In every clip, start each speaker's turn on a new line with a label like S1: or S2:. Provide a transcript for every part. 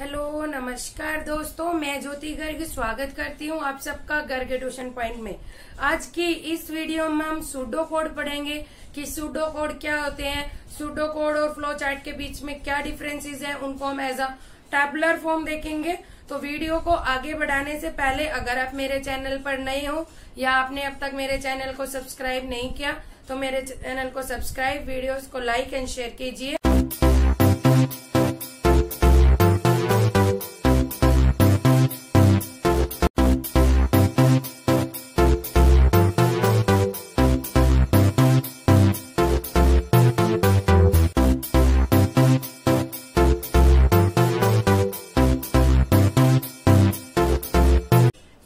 S1: Hello नमस्कार दोस्तों, मैं ज्योति गर्ग स्वागत करती हूँ आप सबका गर्ग ट्यूशन पॉइंट में। आज की इस वीडियो में हम सूडो कोड पढ़ेंगे कि सूडो कोड क्या होते हैं, सूडो कोड और फ्लो चार्ट के बीच में क्या डिफरेंसेस हैं, उनको हम एज अ टैबुलर फॉर्म देखेंगे। तो वीडियो को आगे बढ़ाने से पहले अगर आप मेरे चैनल पर नए हो या आपने अब तक मेरे चैनल को सब्सक्राइब नहीं किया तो मेरे चैनल को सब्सक्राइब, वीडियोस को लाइक एंड शेयर कीजिए।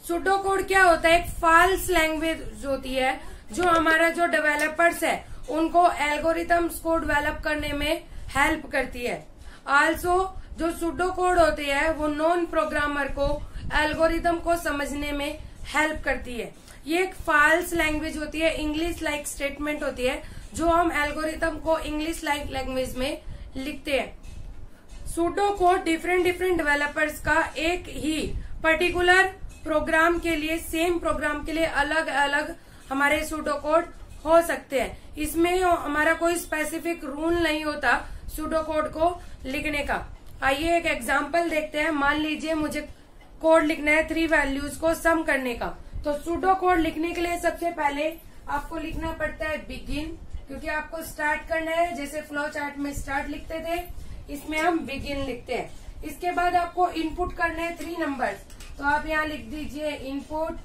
S1: सूडो कोड क्या होता है? एक फॉल्स लैंग्वेज होती है जो हमारा जो डेवलपर्स है उनको एल्गोरिथम्स को डेवलप करने में हेल्प करती है। आल्सो जो सूडो कोड होती है वो नॉन प्रोग्रामर को एल्गोरिथम को समझने में हेल्प करती है। ये एक फॉल्स लैंग्वेज होती है, इंग्लिश लाइक स्टेटमेंट होती है जो हम एल्गोरिथम को इंग्लिश लाइक लैंग्वेज में लिखते हैं। सूडो कोड डिफरेंट डेवलपर्स का एक ही पर्टिकुलर प्रोग्राम के लिए, सेम प्रोग्राम के लिए अलग अलग हमारे सूडो कोड हो सकते हैं। इसमें हमारा कोई स्पेसिफिक रूल नहीं होता सूडो कोड को लिखने का। आइए एक एग्जांपल देखते हैं। मान लीजिए मुझे कोड लिखना है 3 वैल्यूज को सम करने का। तो सूडो कोड लिखने के लिए सबसे पहले आपको लिखना पड़ता है बिगिन, क्योंकि आपको स्टार्ट करना है। जैसे फ्लो चार्ट में स्टार्ट लिखते थे, इसमें हम बिगिन लिखते हैं। इसके बाद आपको इनपुट करने हैं 3 नंबर। तो आप यहाँ लिख दीजिए इनपुट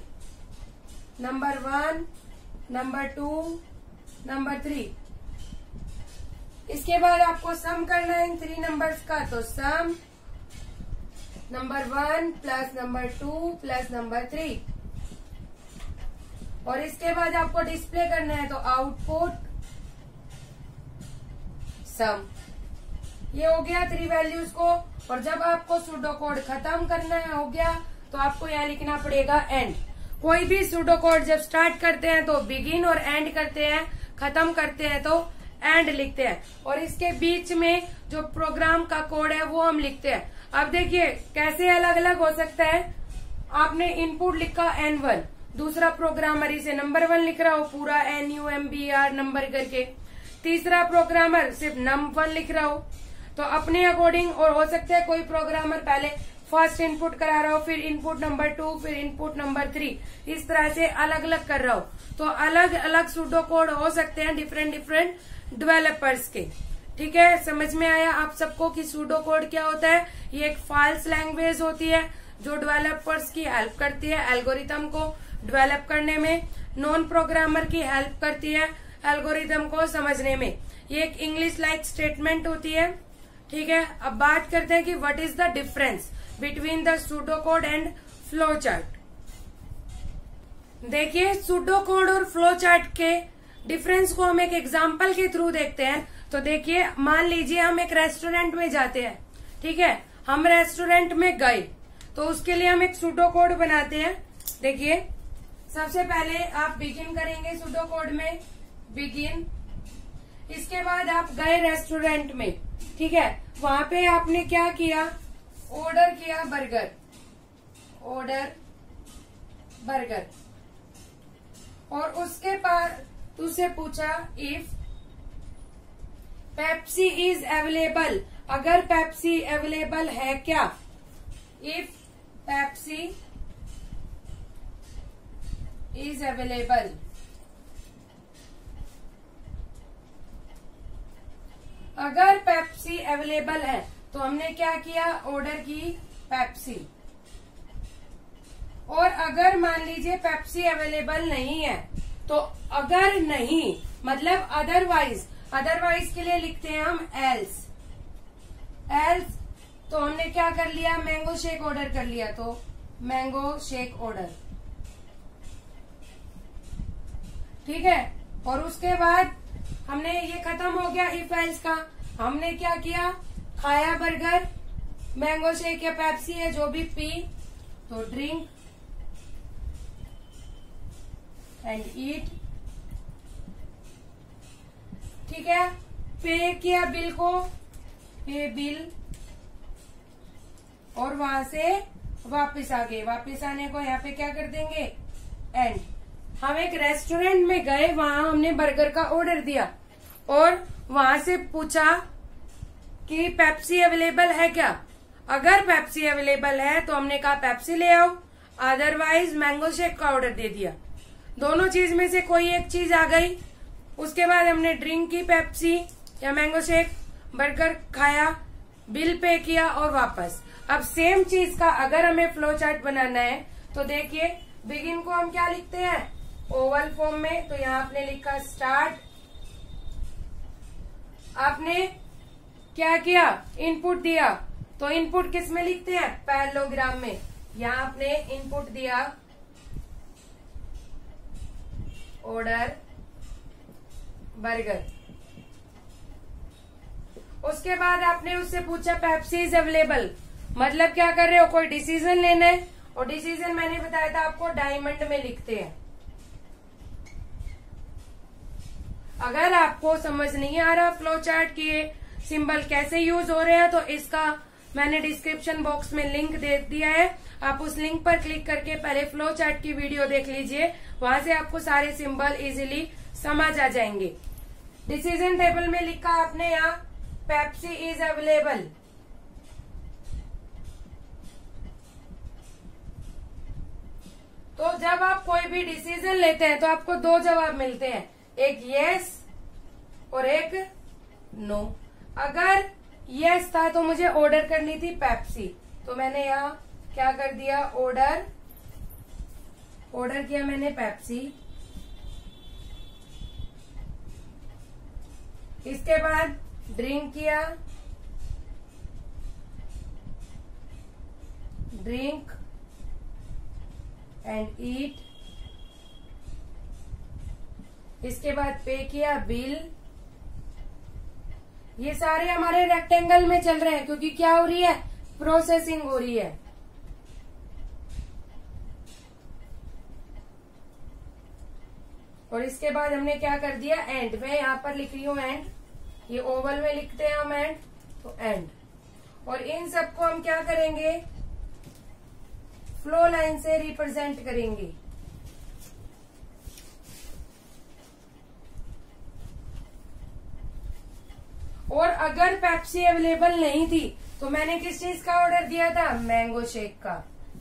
S1: नंबर 1, नंबर 2, नंबर 3। इसके बाद आपको सम करना है इन 3 नंबर्स का। तो sum number 1 plus number 2 plus number 3। और इसके बाद आपको डिस्प्ले करना है तो आउटपुट सम। ये हो गया 3 वैल्यूज को। और जब आपको सूडो कोड खत्म करना है, हो गया, तो आपको यहाँ लिखना पड़ेगा एंड। कोई भी सूडो कोड जब स्टार्ट करते हैं तो बिगिन और एंड करते हैं, खत्म करते हैं तो एंड लिखते हैं। और इसके बीच में जो प्रोग्राम का कोड है वो हम लिखते हैं। अब देखिए कैसे अलग अलग हो सकता है। आपने इनपुट लिखा N1, दूसरा प्रोग्रामर इसे नंबर 1 लिख रहा हो पूरा NUMBR नंबर करके, तीसरा प्रोग्रामर सिर्फ num1 लिख रहा हो। तो अपने अकॉर्डिंग, और हो सकता है कोई प्रोग्रामर पहले फर्स्ट इनपुट करा रहा हो, फिर इनपुट नंबर 2, फिर इनपुट नंबर 3, इस तरह से अलग अलग कर रहा हो। तो अलग अलग सूडो कोड हो सकते हैं डिफरेंट डेवलपर्स के। ठीक है, समझ में आया आप सबको कि सूडो कोड क्या होता है? ये एक फॉल्स लैंग्वेज होती है जो डेवलपर्स की हेल्प करती है एल्गोरिथम को डेवलप करने में, नॉन प्रोग्रामर की हेल्प करती है एल्गोरिथम को समझने में। ये एक इंग्लिश लाइक स्टेटमेंट होती है। ठीक है, अब बात करते हैं कि what is the difference between the pseudo code and flow chart. देखिए सूडो कोड और फ्लो चार्ट के डिफरेंस को हम एक एग्जांपल के थ्रू देखते हैं। तो देखिए मान लीजिए हम एक रेस्टोरेंट में जाते हैं। ठीक है, हम रेस्टोरेंट में गए तो उसके लिए हम एक सूडो कोड बनाते हैं। देखिए सबसे पहले आप बिगिन करेंगे सूडो कोड में, बिगिन। इसके बाद आप गए रेस्टोरेंट में। ठीक है, वहां पे आपने क्या किया? ऑर्डर किया बर्गर, ऑर्डर बर्गर। और उसके बाद तुझसे पूछा इफ पेप्सी इज अवेलेबल, अगर पेप्सी अवेलेबल है क्या? If Pepsi is available. अगर पेप्सी अवेलेबल है तो हमने क्या किया? ऑर्डर की पेप्सी। और अगर मान लीजिए पेप्सी अवेलेबल नहीं है तो अगर नहीं मतलब अदरवाइज के लिए लिखते हैं हम एल्स। तो हमने क्या कर लिया? मैंगो शेक ऑर्डर कर लिया, तो मैंगो शेक ऑर्डर। ठीक है, और उसके बाद हमने ये खत्म हो गया इफ एल्स का। हमने क्या किया? खाया बर्गर, मैंगो शेक या पेप्सी है जो भी पी, तो ड्रिंक एंड ईट। ठीक है, पे किया बिल को, पे बिल, और वहां से वापस आ गए। वापस आने को यहाँ पे क्या कर देंगे, एंड। हम एक रेस्टोरेंट में गए, वहां हमने बर्गर का ऑर्डर दिया और वहां से पूछा कि पेप्सी अवेलेबल है क्या। अगर पेप्सी अवेलेबल है तो हमने कहा पेप्सी ले आओ, अदरवाइज मैंगो शेक का ऑर्डर दे दिया। दोनों चीज में से कोई एक चीज आ गई। उसके बाद हमने ड्रिंक की, पेप्सी या मैंगो शेक, बर्गर खाया, बिल पे किया और वापस। अब सेम चीज का अगर हमें फ्लो चार्ट बनाना है तो देखिए, बिगिन को हम क्या लिखते हैं, ओवल फॉर्म में। तो यहाँ आपने लिखा स्टार्ट। आपने क्या किया, इनपुट दिया, तो इनपुट किस में लिखते हैं, पैरेललोग्राम में। यहाँ आपने इनपुट दिया ऑर्डर बर्गर। उसके बाद आपने उससे पूछा पेप्सी इज अवेलेबल, मतलब क्या कर रहे हो, कोई डिसीजन लेना है। और डिसीजन मैंने बताया था आपको डायमंड में लिखते हैं। अगर आपको समझ नहीं आ रहा फ्लो चार्ट की ये सिंबल कैसे यूज हो रहे हैं, तो इसका मैंने डिस्क्रिप्शन बॉक्स में लिंक दे दिया है। आप उस लिंक पर क्लिक करके पहले फ्लो चार्ट की वीडियो देख लीजिए, वहां से आपको सारे सिंबल इजीली समझ आ जाएंगे। डिसीजन टेबल में लिखा आपने यहाँ पेप्सी इज अवेलेबल। तो जब आप कोई भी डिसीजन लेते हैं तो आपको दो जवाब मिलते हैं, एक यस और एक नो। अगर यस था तो मुझे ऑर्डर करनी थी पेप्सी, तो मैंने यहाँ क्या कर दिया, ऑर्डर किया मैंने पेप्सी। इसके बाद ड्रिंक किया, ड्रिंक एंड ईट। इसके बाद पे किया, बिल। ये सारे हमारे रेक्टेंगल में चल रहे हैं क्योंकि क्या हो रही है, प्रोसेसिंग हो रही है। और इसके बाद हमने क्या कर दिया, एंड। मैं यहाँ पर लिख रही हूँ एंड, ये ओवल में लिखते हैं हम एंड, तो एंड। और इन सबको हम क्या करेंगे, फ्लो लाइन से रिप्रेजेंट करेंगे। और अगर पेप्सी अवेलेबल नहीं थी तो मैंने किस चीज का ऑर्डर दिया था, मैंगो शेक का।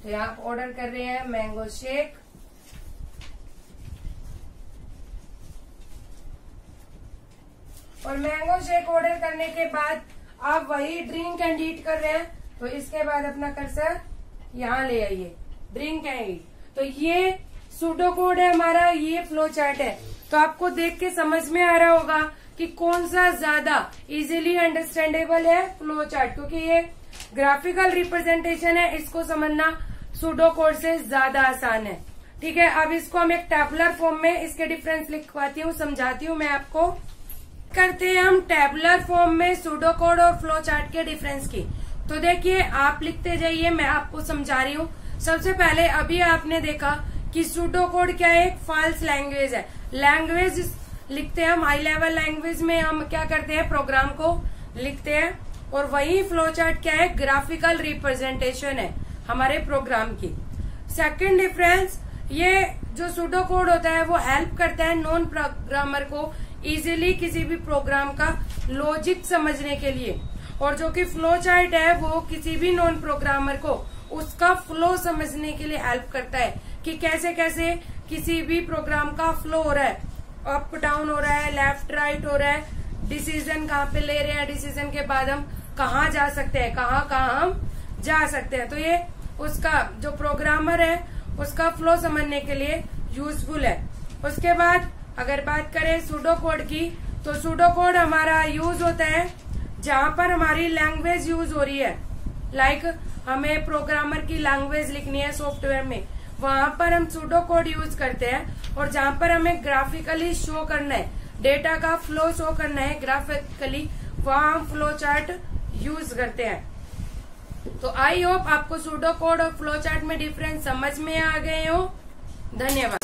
S1: तो यहाँ आप ऑर्डर कर रहे हैं मैंगो शेक। और मैंगो शेक ऑर्डर करने के बाद आप वही ड्रिंक एंड ईट कर रहे हैं, तो इसके बाद अपना कर्सर यहाँ ले आइए, ड्रिंक एंड ईट। तो ये सूडो कोड है हमारा, ये फ्लो चार्ट है। तो आपको देख के समझ में आ रहा होगा कि कौन सा ज्यादा इजीली अंडरस्टैंडेबल है, फ्लो चार्ट, क्योंकि ये ग्राफिकल रिप्रेजेंटेशन है, इसको समझना सूडो कोड से ज्यादा आसान है। ठीक है, अब इसको हम एक टैबुलर फॉर्म में इसके डिफरेंस लिखवाती हूँ, समझाती हूँ मैं आपको। करते हैं हम टैबुलर फॉर्म में सूडो कोड और फ्लो चार्ट के डिफरेंस की। तो देखिए, आप लिखते जाइए, मैं आपको समझा रही हूँ। सबसे पहले अभी आपने देखा कि सूडो कोड क्या है, एक फॉल्स लैंग्वेज है। लैंग्वेज लिखते हैं हम, हाई लेवल लैंग्वेज में हम क्या करते हैं, प्रोग्राम को लिखते हैं। और वही फ्लो चार्ट क्या है, ग्राफिकल रिप्रेजेंटेशन है हमारे प्रोग्राम की। सेकंड डिफरेंस, ये जो सूडो कोड होता है वो हेल्प करता है नॉन प्रोग्रामर को इजीली किसी भी प्रोग्राम का लॉजिक समझने के लिए। और जो कि फ्लो चार्ट है वो किसी भी नॉन प्रोग्रामर को उसका फ्लो समझने के लिए हेल्प करता है कि कैसे कैसे किसी भी प्रोग्राम का फ्लो हो रहा है, अप डाउन हो रहा है, लेफ्ट राइट हो रहा है, डिसीजन कहाँ पे ले रहे हैं, डिसीजन के बाद हम कहाँ जा सकते हैं, कहाँ हम जा सकते हैं। तो ये उसका जो प्रोग्रामर है उसका फ्लो समझने के लिए यूजफुल है। उसके बाद अगर बात करें सूडो कोड की, तो सूडो कोड हमारा यूज होता है जहां पर हमारी लैंग्वेज यूज हो रही है। लाइक हमें प्रोग्रामर की लैंग्वेज लिखनी है सॉफ्टवेयर में, वहां पर हम सूडो कोड यूज करते हैं। और जहां पर हमें ग्राफिकली शो करना है, डेटा का फ्लो शो करना है ग्राफिकली, वहां हम फ्लो चार्ट यूज करते हैं। तो आई होप आपको सूडो कोड और फ्लो चार्ट में डिफरेंस समझ में आ गए हो। धन्यवाद।